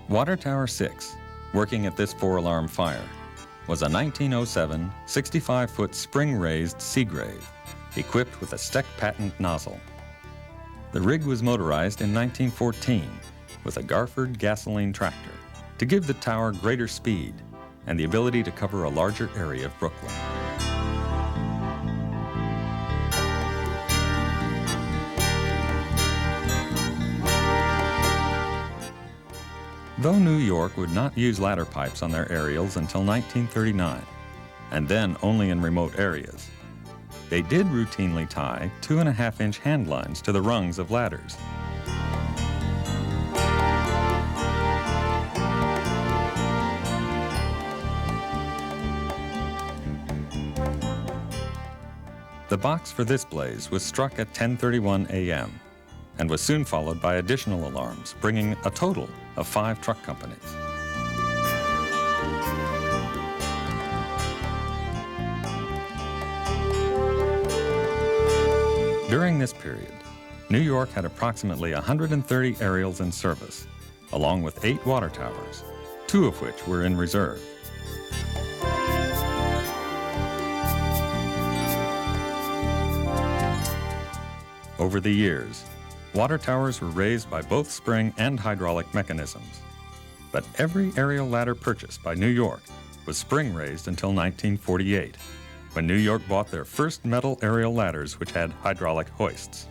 Water Tower 6, working at this 4-alarm fire, was a 1907 65-foot spring-raised Seagrave, equipped with a Steck patent nozzle. The rig was motorized in 1914 with a Garford gasoline tractor to give the tower greater speed and the ability to cover a larger area of Brooklyn. Though New York would not use ladder pipes on their aerials until 1939, and then only in remote areas, they did routinely tie 2.5-inch hand lines to the rungs of ladders. The box for this blaze was struck at 10:31 a.m. and was soon followed by additional alarms, bringing a total of 5 truck companies. During this period, New York had approximately 130 aerials in service, along with 8 water towers, 2 of which were in reserve. Over the years, water towers were raised by both spring and hydraulic mechanisms. But every aerial ladder purchased by New York was spring-raised until 1948, when New York bought their first metal aerial ladders which had hydraulic hoists.